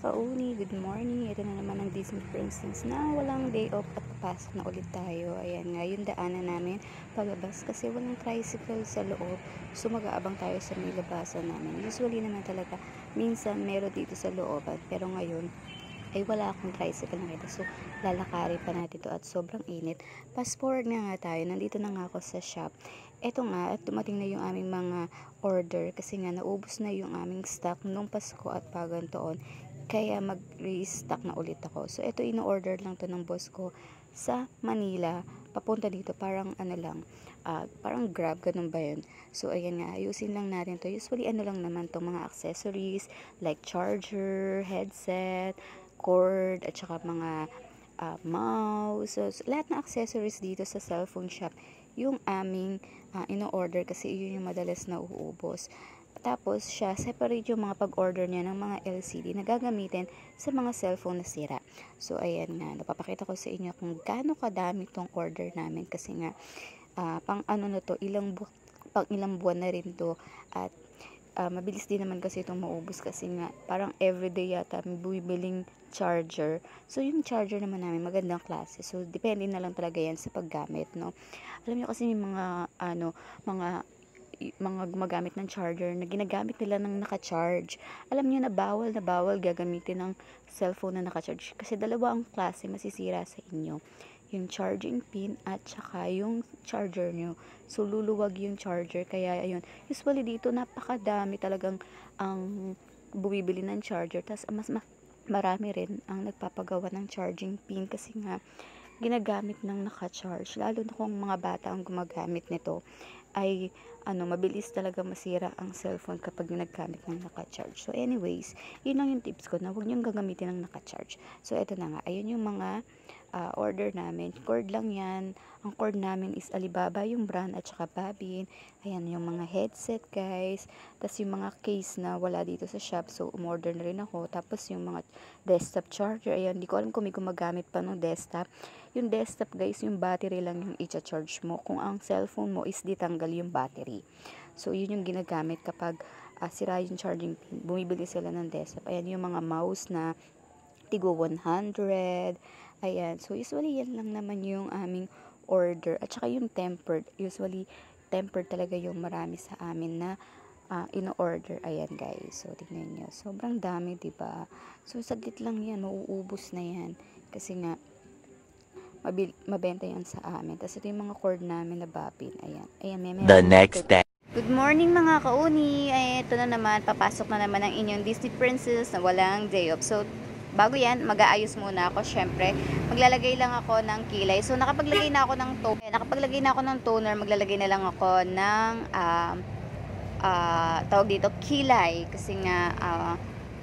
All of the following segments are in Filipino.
kauni, good morning. Ito na naman ang Disney Princess na walang day off at papasok na ulit tayo. Ayan nga, yung daanan namin palabas kasi walang tricycle sa loob. So mag-aabang tayo sa may labasan namin. Usually naman talaga, minsan meron dito sa looban. Pero ngayon, ay wala akong tricycle nakita. So, lalakarin pa natin to at sobrang init. Fast forward nga tayo. Nandito na nga ako sa shop. Eto nga, at dumating na yung aming mga order kasi nga naubos na yung aming stock nung Pasko at Bagong Taon. Kaya mag-restock na ulit ako. So, ito ino-order lang to ng boss ko sa Manila. Papunta dito, parang ano lang, parang Grab, ganun ba yun? So, ayan nga, ayusin lang natin to. Usually, ano lang naman to mga accessories like charger, headset, cord, at saka mga mouse. So, lahat ng accessories dito sa cellphone shop, yung aming ino-order kasi yun yung madalas na uubos. Tapos, siya, separate yung mga pag-order niya ng mga LCD na gagamitin sa mga cellphone na sira. So, ayan nga, napapakita ko sa inyo kung gaano kadami tong order namin kasi nga, pang ano na to, pang ilang buwan na rin to at mabilis din naman kasi itong maubos kasi nga parang everyday yata may bumibiling charger. So yung charger naman namin magandang klase. So depende na lang talaga yan sa paggamit, no. Alam niyo kasi may mga mga gumagamit ng charger na ginagamit nila ng naka-charge. Alam niyo na bawal gagamitin ng cellphone na naka-charge kasi dalawa ang klase masisira sa inyo, yung charging pin at saka yung charger nyo. So, luluwag yung charger. Kaya, ayun. Usually dito, napakadami talagang ang bumibili ng charger. Tapos, marami rin ang nagpapagawa ng charging pin kasi nga, ginagamit ng naka-charge. Lalo na kung mga bata ang gumagamit nito, ay mabilis talaga masira ang cellphone kapag ginagamit ng naka-charge. So anyways, yun lang yung tips ko na huwag niyong gagamitin ng naka-charge. So eto na nga, ayun yung mga order namin. Cord lang yan. Ang cord namin is Alibaba, yung brand, at saka Babin. Ayan yung mga headset, guys. Tapos yung mga case na wala dito sa shop. So umorder na rin ako. Tapos yung mga desktop charger. Ayan, hindi ko alam kung may gumagamit pa ng desktop. Yung desktop, guys, yung battery lang yung i-charge mo. Kung ang cellphone mo is ditanggal yung battery. So yun yung ginagamit kapag sira yung charging pin. Bumibili sila ng desktop. Ayan yung mga mouse na Tigo 100. Ayan. So, usually, yan lang naman yung aming order. At saka yung tempered. Usually, tempered talaga yung marami sa amin na ino-order. Ayan, guys. So, tignan nyo. Sobrang dami, diba? So, saglit lang yan. Mauubos na yan. Kasi nga, mabenta yan sa amin. Tapos, ito yung mga cord namin na Babin. Ayan. Ayan, The next day. Good morning mga kauni. Ay, ito na naman. Papasok na naman ang inyong Disney Princess na walang day off. So, bago yan, mag-aayos muna ako. Syempre, maglalagay lang ako ng kilay. So, nakapaglagay na ako ng toner. Maglalagay na lang ako ng tawag dito, kilay. Kasi nga,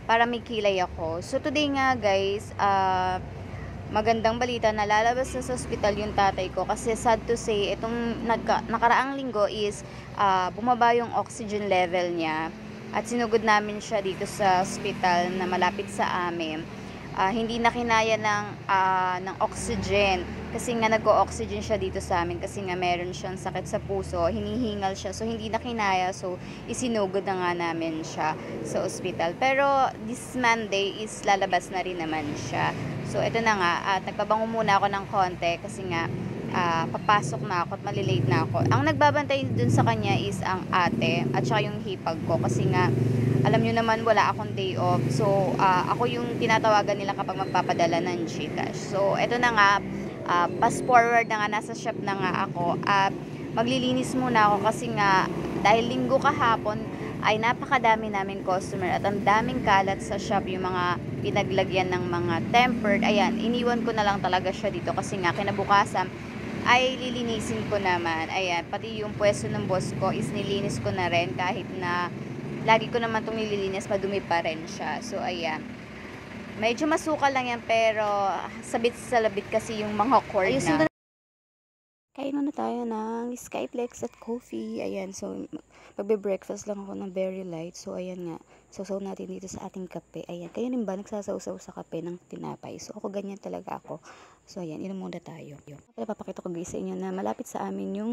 para may kilay ako. So, today nga guys, magandang balita na lalabas na sa ospital yung tatay ko. Kasi sad to say, itong nakaraang linggo is bumaba yung oxygen level niya. At sinugod namin siya dito sa ospital na malapit sa amin. Hindi na kinaya ng oxygen kasi nga nag-o-oxygen siya dito sa amin kasi nga meron siyang sakit sa puso, hinihingal siya, so hindi na kinaya, so isinugod na nga namin siya sa ospital. Pero this Monday is lalabas na rin naman siya. So ito na nga, at nagpabango muna ako ng konti kasi nga papasok na ako at malilate na ako. Ang nagbabantay dun sa kanya is ang ate at saka yung hipag ko kasi nga alam nyo naman wala akong day off. So ako yung tinatawagan nila kapag magpapadala ng GCash. So eto na nga, fast forward na nga, nasa shop na nga ako at maglilinis muna ako kasi nga dahil linggo kahapon ay napakadami namin customer at ang daming kalat sa shop, yung mga pinaglagyan ng mga tempered. Ayan, iniwan ko na lang talaga siya dito kasi nga kinabukasan ay lilinisin ko naman. Ayan, pati yung pwesto ng boss ko is nilinis ko na rin kahit na lagi ko naman itong nililinis, madumi pa rin siya. So, ayan. Medyo masukal lang yan pero sabit sa labit kasi yung mga cord na. Kain muna tayo ng Skyplex at coffee. Ayan, so magbe-breakfast lang ako ng very light. So ayan nga, sausaw natin dito sa ating kape. Ayan, kayo rin ba nagsasawsaw sa kape ng tinapay? So ako ganyan talaga ako. So ayan, inom muna tayo. Papakita ko guys sa inyo na malapit sa amin yung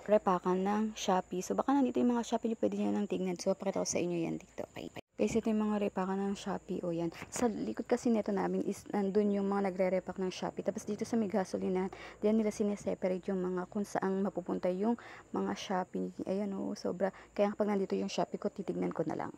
repakan ng Shopee. So baka nandito yung mga Shopee, pwede nyo nang tignan. So papakita ko sa inyo yan dito. Okay. Guys, ito yung mga repack ng Shopee, o yan. Sa likod kasi nito namin is nandun yung mga nagre-repack ng Shopee. Tapos dito sa may gasolinahan, diyan nila sineseparate yung mga kung saan mapupunta yung mga Shopee. Ayan, o, sobra. Kaya pag nandito yung Shopee ko, titignan ko na lang.